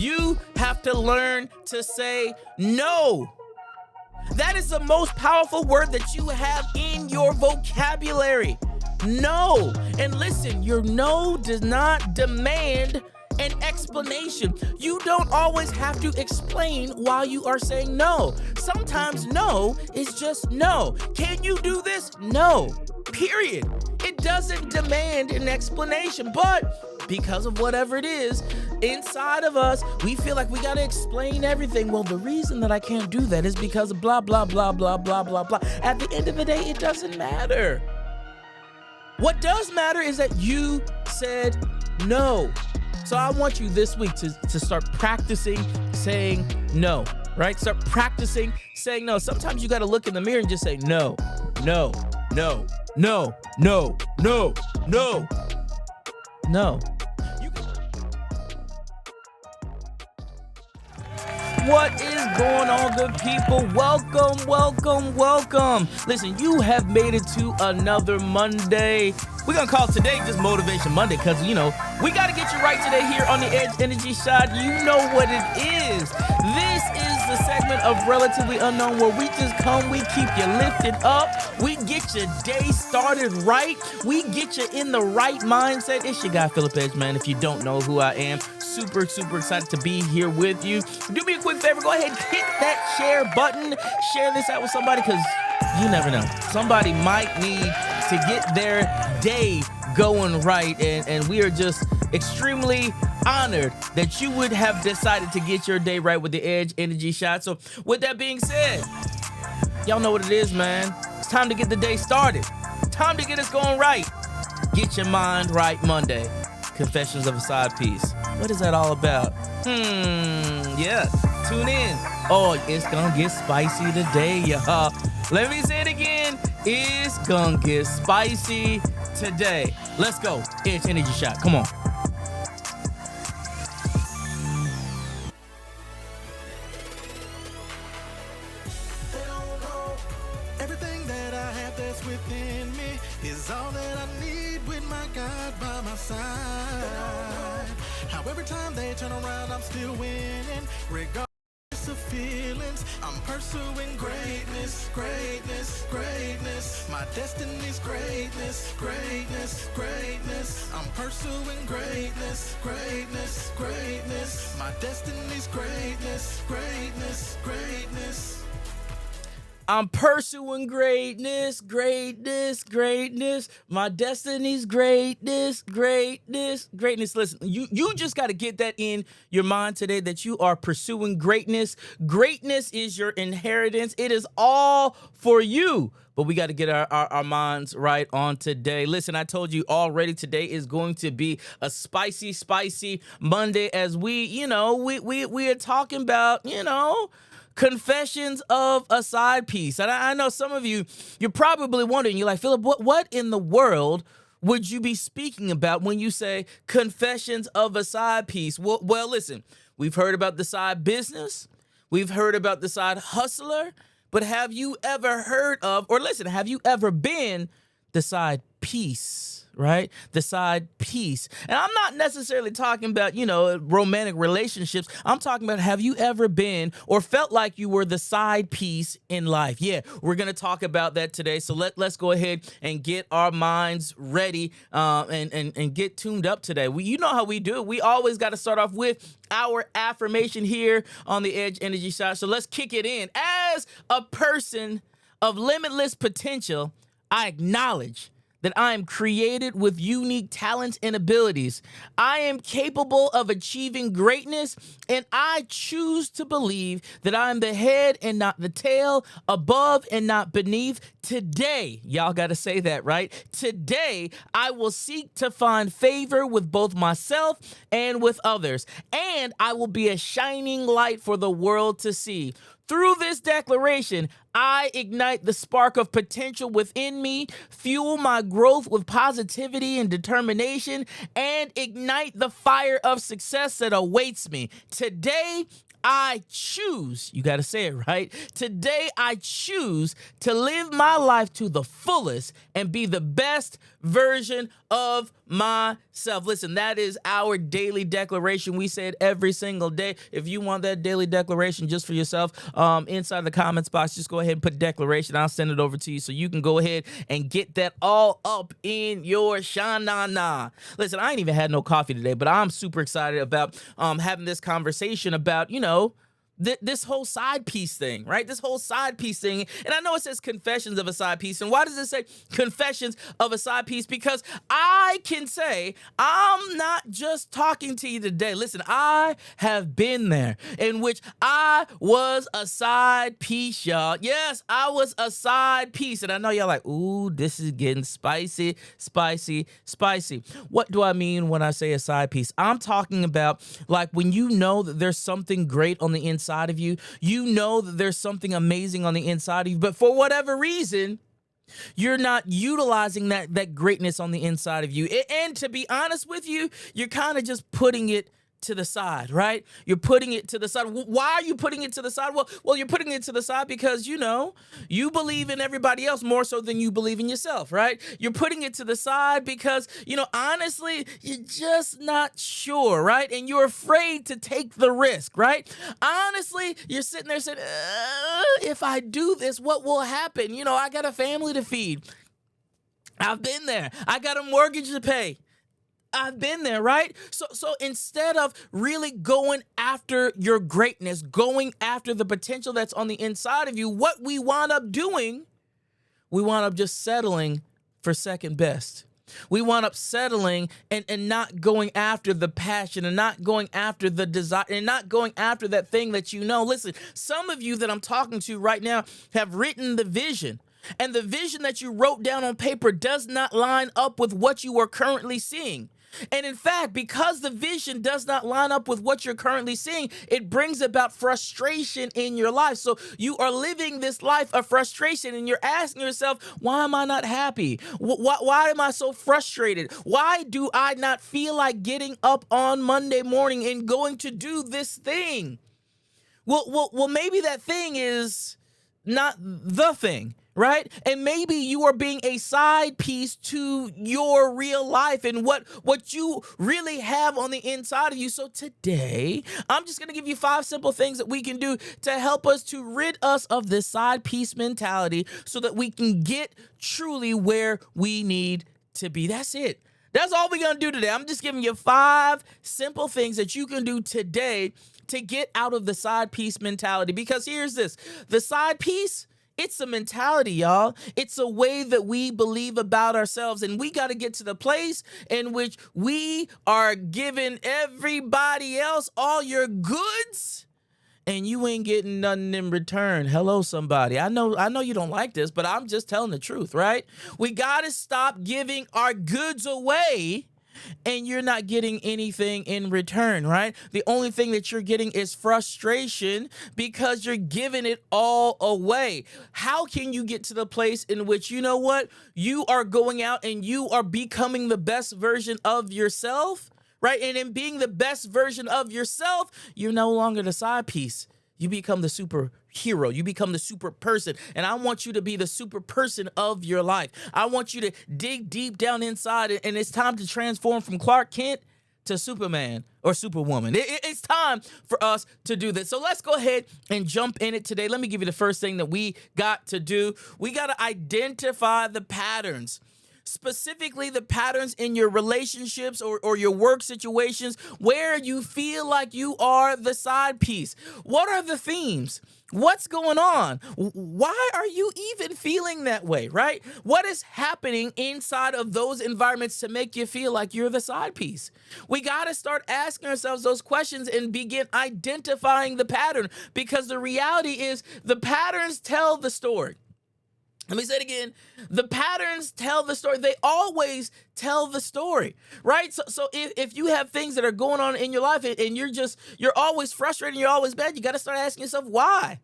You have to learn to say no. That is the most powerful word that you have in your vocabulary. No. And listen, your no does not demand an explanation. You don't always have to explain why you are saying no. Sometimes no is just no. Can you do this? No. Period. It doesn't demand an explanation, but because of whatever it is inside of us, we feel like we got to explain everything. Well, the reason that I can't do that is because of blah, blah, blah, blah, blah, blah, blah. At the end of the day, it doesn't matter. What does matter is that you said no. So I want you this week to start practicing saying no, right? Start practicing saying no. Sometimes you got to look in the mirror and just say no, no, no, no, no, no, no, no. What is going on, good people? Welcome, welcome, welcome. Listen, you have made it to another Monday. We're going to call today just Motivation Monday because, we got to get you right today here on the Edge Energy Shot. You know what it is. This is the segment of Relatively Unknown where we just come, we keep you lifted up, we get your day started right, we get you in the right mindset. It's your guy, Philip Edge, man. If you don't know who I am, super excited to be here with you. Do me a quick favor, go ahead and hit that share button. Share this out with somebody because you never know. Somebody might need to get their day going right, and we are just extremely honored that you would have decided to get your day right with the Edge Energy Shot. So with that being said, y'all know what it is, man. It's time to get the day started. Time to get us going right. Get your mind right Monday. Confessions of a Side Piece. What is that all about? Yeah, tune in. Oh, it's gonna get spicy today, y'all. Let me say it again. It's gonna get spicy today. Let's go. Edge Energy Shot. Come on. They don't know everything that I have that's within me is all that I need with my God by my side. How every time they turn around, I'm still winning, regardless of feelings. I'm pursuing greatness, greatness, greatness. My destiny's greatness, greatness, greatness. I'm pursuing greatness, greatness, greatness. My destiny's greatness, greatness, greatness. I'm pursuing greatness, greatness, greatness. My destiny's greatness, greatness, greatness. Listen, you just got to get that in your mind today that you are pursuing greatness. Greatness is your inheritance. It is all for you. But we got to get our minds right on today. Listen, I told you already today is going to be a spicy Monday as we are talking about, confessions of a side piece. And I know some of you're probably wondering, you're like, Philip, what in the world would you be speaking about when you say confessions of a side piece? Well, listen, we've heard about the side business. We've heard about the side hustler. But have you ever heard of, or listen, have you ever been the side piece? Right? The side piece. And I'm not necessarily talking about, romantic relationships. I'm talking about, have you ever been or felt like you were the side piece in life? Yeah, we're going to talk about that today. So let's go ahead and get our minds ready and get tuned up today. You know how we do it. We always got to start off with our affirmation here on the Edge Energy Shot. So let's kick it in. As a person of limitless potential, I acknowledge that I am created with unique talents and abilities. I am capable of achieving greatness, and I choose to believe that I am the head and not the tail, above and not beneath. Today, y'all got to say that, right? Today, I will seek to find favor with both myself and with others, and I will be a shining light for the world to see. Through this declaration, I ignite the spark of potential within me, fuel my growth with positivity and determination, and ignite the fire of success that awaits me. Today, I choose, you got to say it right. Today, I choose to live my life to the fullest and be the best version of myself. Listen, that is our daily declaration. We say it every single day. If you want that daily declaration just for yourself, inside the comments box, just go ahead and put declaration. I'll send it over to you so you can go ahead and get that all up in your shanana. Listen, I ain't even had no coffee today, but I'm super excited about having this conversation about, this whole side piece thing, right? This whole side piece thing. And I know it says confessions of a side piece. And why does it say confessions of a side piece? Because I can say, I'm not just talking to you today. Listen, I have been there in which I was a side piece, y'all. Yes, I was a side piece. And I know y'all like, ooh, this is getting spicy, spicy, spicy. What do I mean when I say a side piece? I'm talking about like when you know that there's something great on the inside of you, you know that there's something amazing on the inside of you, but for whatever reason, you're not utilizing that greatness on the inside of you. And to be honest with you, you're kind of just putting it to the side, right? You're putting it to the side. Why are you putting it to the side? Well, you're putting it to the side because, you believe in everybody else more so than you believe in yourself, right? You're putting it to the side because, honestly, you're just not sure, right? And you're afraid to take the risk, right? Honestly, you're sitting there saying, if I do this, what will happen? I got a family to feed. I've been there. I got a mortgage to pay. I've been there, right? So instead of really going after your greatness, going after the potential that's on the inside of you, what we wind up doing, we wind up just settling for second best. We wind up settling and not going after the passion and not going after the desire and not going after that thing that you know. Listen, some of you that I'm talking to right now have written the vision. And the vision that you wrote down on paper does not line up with what you are currently seeing. And in fact, because the vision does not line up with what you're currently seeing, it brings about frustration in your life. So you are living this life of frustration and you're asking yourself, why am I not happy? Why am I so frustrated? Why do I not feel like getting up on Monday morning and going to do this thing? Well, maybe that thing is not the thing. Right? And maybe you are being a side piece to your real life and what you really have on the inside of you. So today, I'm just going to give you 5 simple things that we can do to help us to rid us of this side piece mentality so that we can get truly where we need to be. That's it. That's all we're going to do today. I'm just giving you 5 simple things that you can do today to get out of the side piece mentality. Because here's this, the side piece, it's a mentality, y'all. It's a way that we believe about ourselves. And we got to get to the place in which we are giving everybody else all your goods and you ain't getting nothing in return. Hello, somebody. I know you don't like this, but I'm just telling the truth, right? We got to stop giving our goods away and you're not getting anything in return, right? The only thing that you're getting is frustration because you're giving it all away. How can you get to the place in which, you are going out and you are becoming the best version of yourself, right? And in being the best version of yourself, you're no longer the side piece. You become the superhero. You become the super person. And I want you to be the super person of your life. I want you to dig deep down inside and it's time to transform from Clark Kent to Superman or Superwoman. It's time for us to do this. So let's go ahead and jump in it today. Let me give you the first thing that we got to do. We got to identify the patterns. Specifically the patterns in your relationships or your work situations where you feel like you are the side piece. What are the themes? What's going on? Why are you even feeling that way, right? What is happening inside of those environments to make you feel like you're the side piece? We got to start asking ourselves those questions and begin identifying the pattern because the reality is the patterns tell the story. Let me say it again. The patterns tell the story. They always tell the story, right? So if you have things that are going on in your life and you're always frustrated, and you're always bad, you got to start asking yourself, why?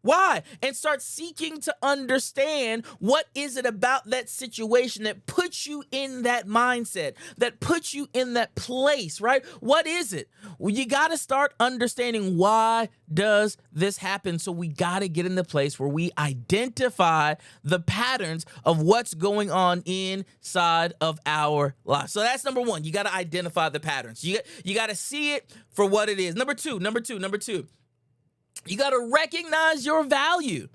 Why? And start seeking to understand what is it about that situation that puts you in that mindset, that puts you in that place, right? What is it? Well, you got to start understanding why does this happen. So we got to get in the place where we identify the patterns of what's going on inside of our life. So that's number one. You got to identify the patterns. You got to see it for what it is. Number two. You got to recognize your value.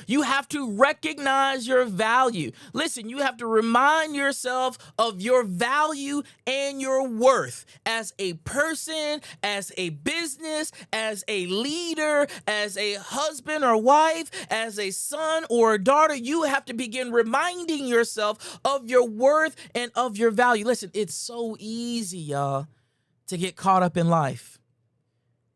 You have to recognize your value. Listen, you have to remind yourself of your value and your worth as a person, as a business, as a leader, as a husband or wife, as a son or a daughter. You have to begin reminding yourself of your worth and of your value. Listen, it's so easy, y'all, to get caught up in life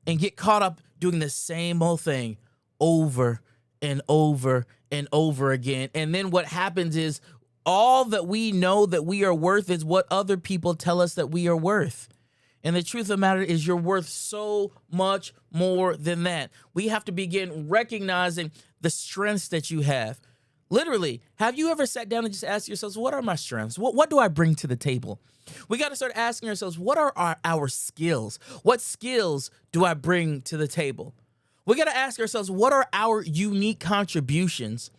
and get caught up doing the same old thing over and over and over again. And then what happens is all that we know that we are worth is what other people tell us that we are worth. And the truth of the matter is you're worth so much more than that. We have to begin recognizing the strengths that you have. Literally, have you ever sat down and just asked yourselves, what are my strengths? What do I bring to the table? We got to start asking ourselves, what are our skills? What skills do I bring to the table? We got to ask ourselves, what are our unique contributions?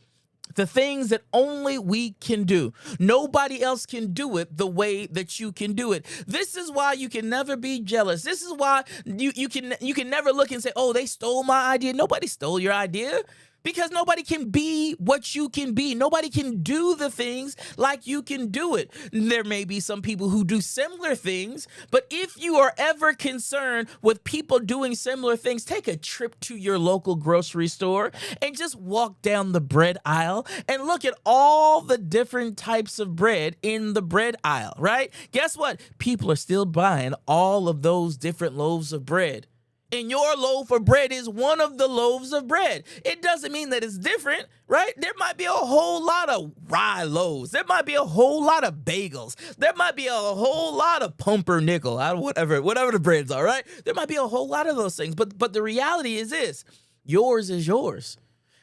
The things that only we can do. Nobody else can do it the way that you can do it. This is why you can never be jealous. This is why you can never look and say, oh, they stole my idea. Nobody stole your idea. Because nobody can be what you can be. Nobody can do the things like you can do it. There may be some people who do similar things, but if you are ever concerned with people doing similar things, take a trip to your local grocery store and just walk down the bread aisle and look at all the different types of bread in the bread aisle, right? Guess what? People are still buying all of those different loaves of bread. And your loaf of bread is one of the loaves of bread. It doesn't mean that it's different, right? There might be a whole lot of rye loaves. There might be a whole lot of bagels. There might be a whole lot of pumpernickel, whatever the breads are, right? There might be a whole lot of those things. But the reality is this, yours is yours.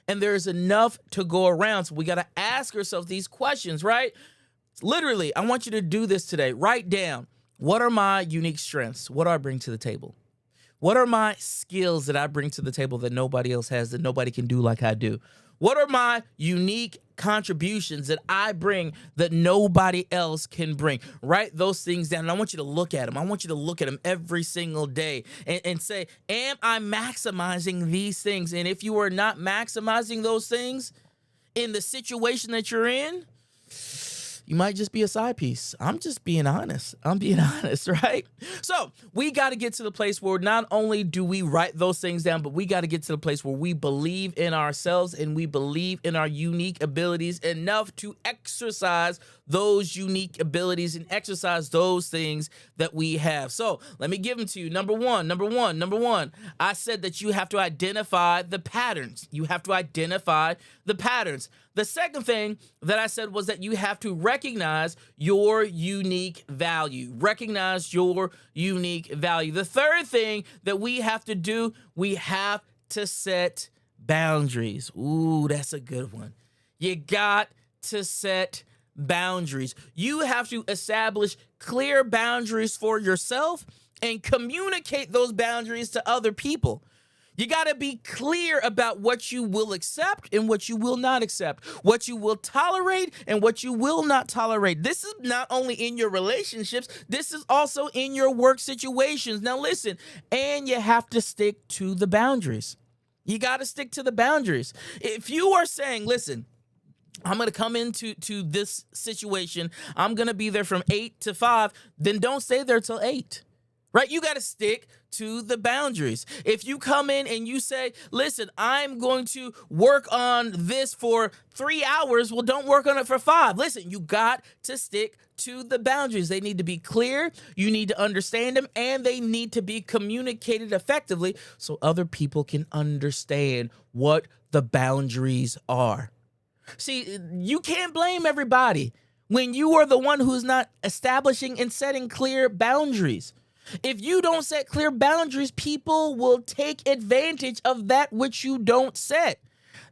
And there's enough to go around. So we got to ask ourselves these questions, right? Literally, I want you to do this today. Write down, what are my unique strengths? What do I bring to the table? What are my skills that I bring to the table that nobody else has, that nobody can do like I do? What are my unique contributions that I bring that nobody else can bring? Write those things down, and I want you to look at them. I want you to look at them every single day and say, am I maximizing these things? And if you are not maximizing those things in the situation that you're in, you might just be a side piece. I'm just being honest. I'm being honest, right? So we got to get to the place where not only do we write those things down, but we got to get to the place where we believe in ourselves and we believe in our unique abilities enough to exercise those unique abilities and exercise those things that we have. So let me give them to you. Number one. I said that you have to identify the patterns. You have to identify the patterns. The second thing that I said was that you have to recognize your unique value. Recognize your unique value. The third thing that we have to do, we have to set boundaries. Ooh, that's a good one. You got to set boundaries. You have to establish clear boundaries for yourself and communicate those boundaries to other people. You got to be clear about what you will accept and what you will not accept, what you will tolerate and what you will not tolerate. This is not only in your relationships, this is also in your work situations. Now listen, and you have to stick to the boundaries. You got to stick to the boundaries. If you are saying, listen, I'm going to come into this situation, I'm going to be there from 8 to 5, then don't stay there till 8. Right? You got to stick to the boundaries. If you come in and you say, listen, I'm going to work on this for 3 hours, well, don't work on it for 5. Listen, you got to stick to the boundaries. They need to be clear. You need to understand them, and they need to be communicated effectively so other people can understand what the boundaries are. See, you can't blame everybody when you are the one who's not establishing and setting clear boundaries. If you don't set clear boundaries, people will take advantage of that which you don't set.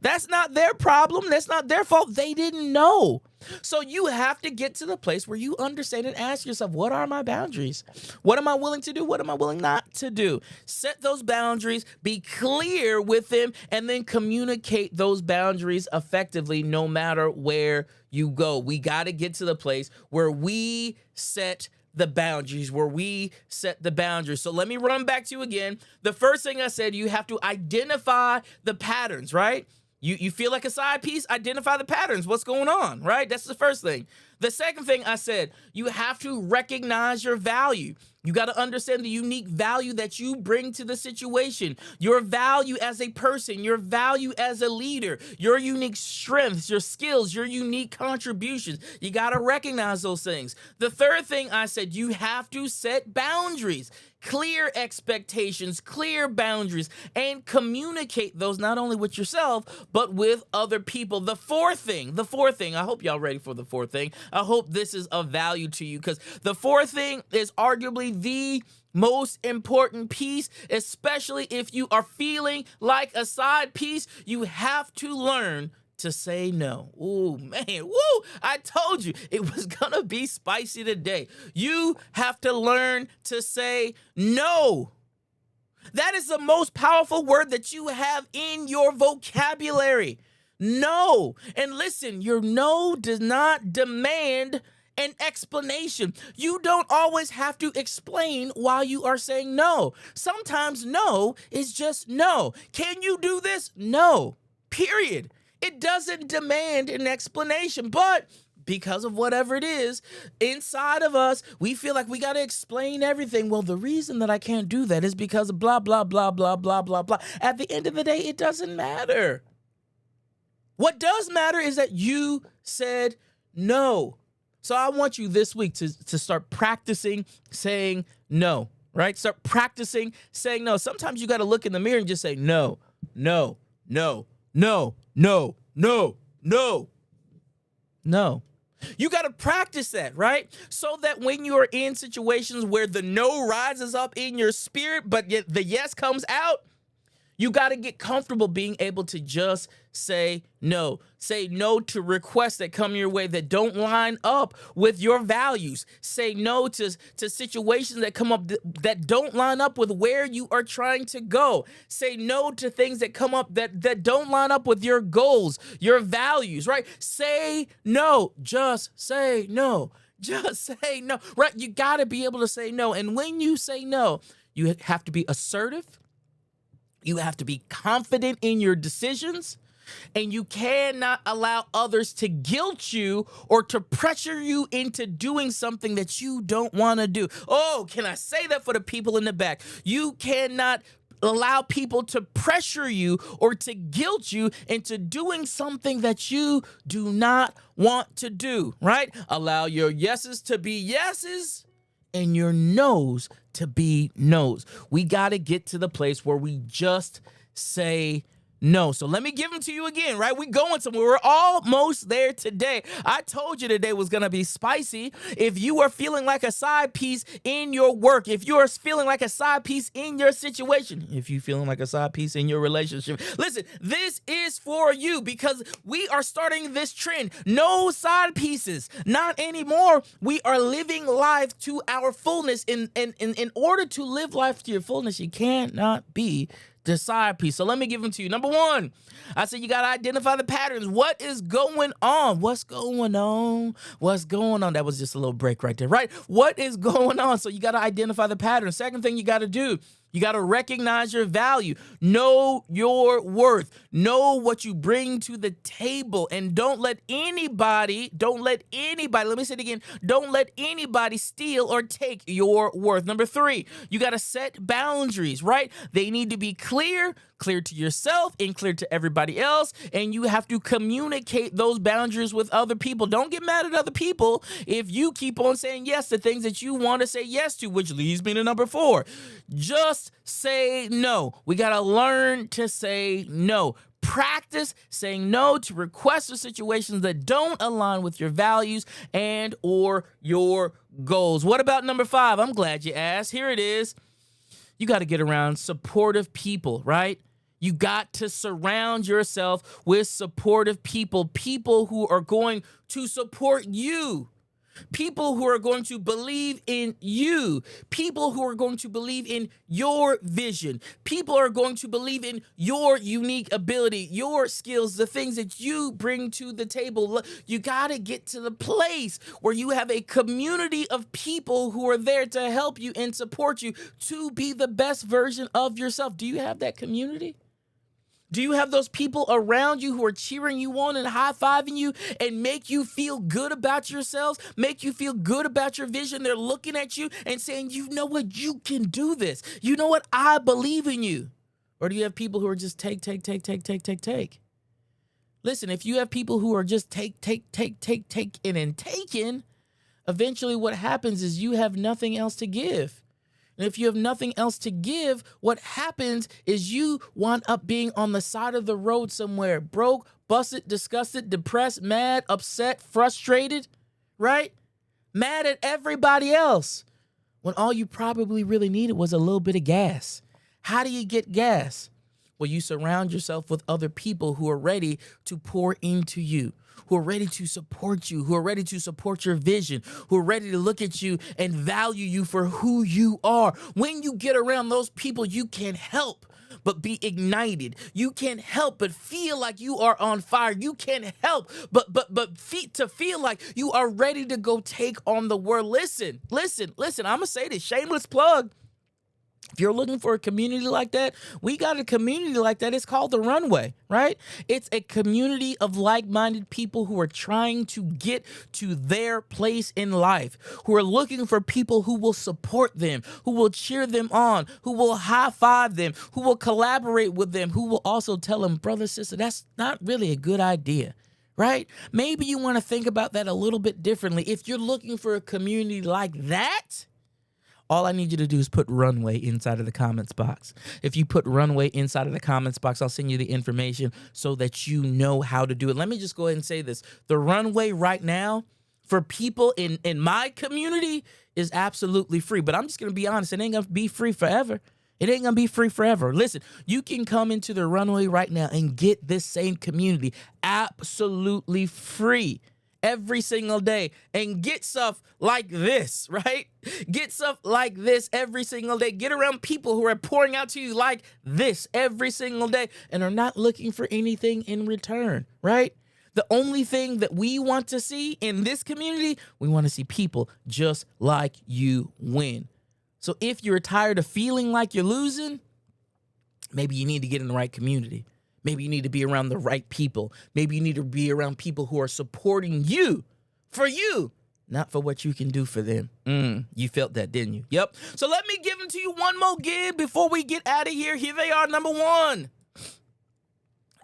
That's not their problem. That's not their fault. They didn't know. So you have to get to the place where you understand and ask yourself, what are my boundaries? What am I willing to do? What am I willing not to do? Set those boundaries, be clear with them, and then communicate those boundaries effectively no matter where you go. We got to get to the place where we set the boundaries, So let me run back to you again. The first thing I said, you have to identify the patterns, right? You feel like a side piece, identify the patterns. What's going on, right? That's the first thing. The second thing I said, you have to recognize your value. You got to understand the unique value that you bring to the situation, your value as a person, your value as a leader, your unique strengths, your skills, your unique contributions. You got to recognize those things. The third thing I said, you have to set boundaries, clear expectations, clear boundaries, and communicate those not only with yourself, but with other people. The fourth thing, I hope y'all ready for the fourth thing. I hope this is of value to you, because the fourth thing is arguably the most important piece, especially if you are feeling like a side piece. You have to learn to say no. Oh man, woo! I told you it was gonna be spicy today. You have to learn to say no. That is the most powerful word that you have in your vocabulary. No. And listen, your no does not demand an explanation. You don't always have to explain why you are saying no. Sometimes no is just no. Can you do this? No. Period. It doesn't demand an explanation, but because of whatever it is inside of us, we feel like we got to explain everything. Well, the reason that I can't do that is because of blah, blah, blah, blah, blah, blah, blah. At the end of the day, it doesn't matter. What does matter is that you said no. So I want you this week to start practicing saying no, right? Start practicing saying no. Sometimes you got to look in the mirror and just say no, no, no, no, no, no, no, no. You got to practice that, right? So that when you are in situations where the no rises up in your spirit, but yet the yes comes out, you got to get comfortable being able to just say no. Say no to requests that come your way that don't line up with your values. Say no to situations that come up that don't line up with where you are trying to go. Say no to things that come up that don't line up with your goals, your values, right? Say no. Just say no. Just say no, right? You got to be able to say no. And when you say no, you have to be assertive. You have to be confident in your decisions, and you cannot allow others to guilt you or to pressure you into doing something that you don't want to do. Oh, can I say that for the people in the back? You cannot allow people to pressure you or to guilt you into doing something that you do not want to do, right? Allow your yeses to be yeses and your no's to be no's. We got to get to the place where we just say no. So let me give them to you again, right? We going somewhere. We're almost there today. I told you today was going to be spicy. If you are feeling like a side piece in your work, if you are feeling like a side piece in your situation, if you're feeling like a side piece in your relationship, listen, this is for you, because we are starting this trend. No side pieces, not anymore. We are living life to our fullness. In order to live life to your fullness, you cannot be the side piece. So let me give them to you. Number one, I said you got to identify the patterns. What is going on? What's going on? What's going on? That was just a little break right there, right? What is going on? So you got to identify the pattern. Second thing you got to do, you got to recognize your value. Know your worth. Know what you bring to the table. And don't let anybody, let me say it again, don't let anybody steal or take your worth. Number three, you got to set boundaries, right? They need to be clear to yourself and clear to everybody else. And you have to communicate those boundaries with other people. Don't get mad at other people if you keep on saying yes to things that you want to say yes to, which leads me to number four. Just say no. We got to learn to say no. practice saying no to requests or situations that don't align with your values and or your goals. What about number 5? I'm glad you asked. Here it is. You got to get around supportive people, right? You got to surround yourself with supportive people, people who are going to support you, people who are going to believe in you, people who are going to believe in your vision, people are going to believe in your unique ability, your skills, the things that you bring to the table. You got to get to the place where you have a community of people who are there to help you and support you to be the best version of yourself. Do you have that community? Do you have those people around you who are cheering you on and high-fiving you and make you feel good about yourselves, make you feel good about your vision? They're looking at you and saying, you know what, you can do this. You know what, I believe in you. Or do you have people who are just take? Listen, if you have people who are just take, and taking, eventually what happens is you have nothing else to give. And if you have nothing else to give, what happens is you wind up being on the side of the road somewhere, broke, busted, disgusted, depressed, mad, upset, frustrated, right? Mad at everybody else, when all you probably really needed was a little bit of gas. How do you get gas? Well, you surround yourself with other people who are ready to pour into you, who are ready to support you, who are ready to support your vision, who are ready to look at you and value you for who you are. When you get around those people, you can't help but be ignited. You can't help but feel like you are on fire. You can't help but feel like you are ready to go take on the world. Listen, I'm going to say this, shameless plug. If you're looking for a community like that, we got a community like that. It's called The Runway, right? It's a community of like-minded people who are trying to get to their place in life, who are looking for people who will support them, who will cheer them on, who will high-five them, who will collaborate with them, who will also tell them, brother, sister, that's not really a good idea. Right? Maybe you want to think about that a little bit differently. If you're looking for a community like that, all I need you to do is put Runway inside of the comments box. If you put Runway inside of the comments box, I'll send you the information so that you know how to do it. Let me just go ahead and say this. The Runway right now for people in my community is absolutely free. But I'm just going to be honest. It ain't going to be free forever. It ain't going to be free forever. Listen, you can come into the Runway right now and get this same community absolutely free every single day and get stuff like this, right? Get stuff like this every single day. Get around people who are pouring out to you like this every single day and are not looking for anything in return, right? The only thing that we want to see in this community, we want to see people just like you win. So if you're tired of feeling like you're losing, maybe you need to get in the right community. Maybe you need to be around the right people. Maybe you need to be around people who are supporting you for you, not for what you can do for them. You felt that, didn't you? Yep. So let me give them to you one more gig before we get out of here. Here they are. Number 1,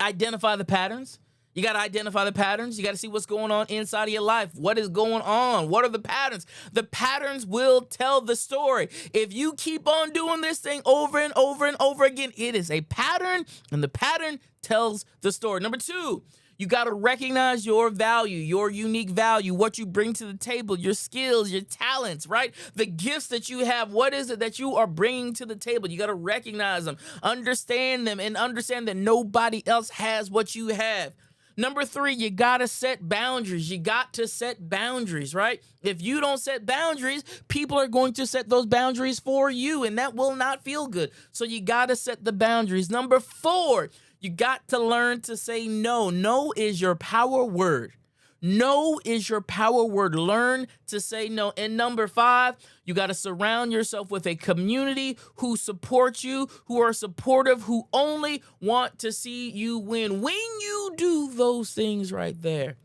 identify the patterns. You got to identify the patterns. You got to see what's going on inside of your life. What is going on? What are the patterns? The patterns will tell the story. If you keep on doing this thing over and over and over again, it is a pattern, and the pattern tells the story. Number 2, you got to recognize your value, your unique value, what you bring to the table, your skills, your talents, right? The gifts that you have. What is it that you are bringing to the table? You got to recognize them, understand them, and understand that nobody else has what you have. Number 3, you got to set boundaries. You got to set boundaries, right? If you don't set boundaries, people are going to set those boundaries for you, and that will not feel good. So you got to set the boundaries. Number 4, you got to learn to say no. No is your power word. No is your power word. Learn to say no. And number 5, you got to surround yourself with a community who support you, who are supportive, who only want to see you win. When you do those things right there,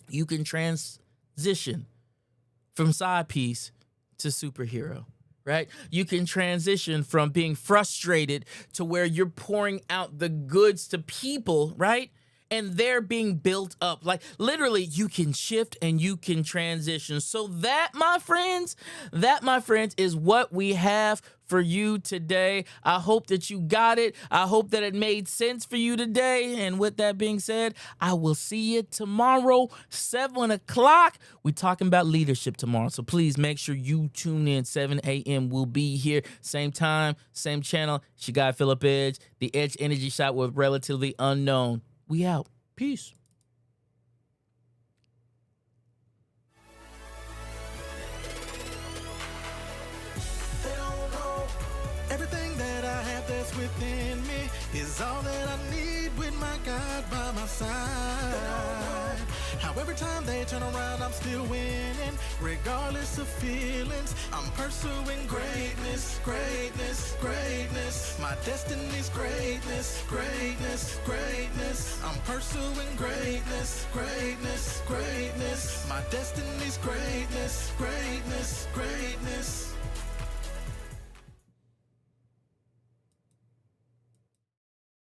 you can transition from side piece to superhero. Right? You can transition from being frustrated to where you're pouring out the goods to people, right? And they're being built up. Like literally you can shift and you can transition. So that, my friends, is what we have for you today. I hope that you got it. I hope that it made sense for you today. And with that being said, I will see you tomorrow, 7 o'clock. We're talking about leadership tomorrow. So please make sure you tune in. 7 a.m. We'll be here. Same time, same channel. It's your guy, Philip Edge, the Edge Energy Shot with Relatively Unknown. We out. Peace. They don't know everything that I have that's within me is all that I need with my God by my side. How every time they turn around, I'm still winning, regardless of feelings. I'm pursuing greatness, greatness, greatness. My destiny's greatness, greatness, greatness. I'm pursuing greatness, greatness, greatness. My destiny's greatness, greatness, greatness.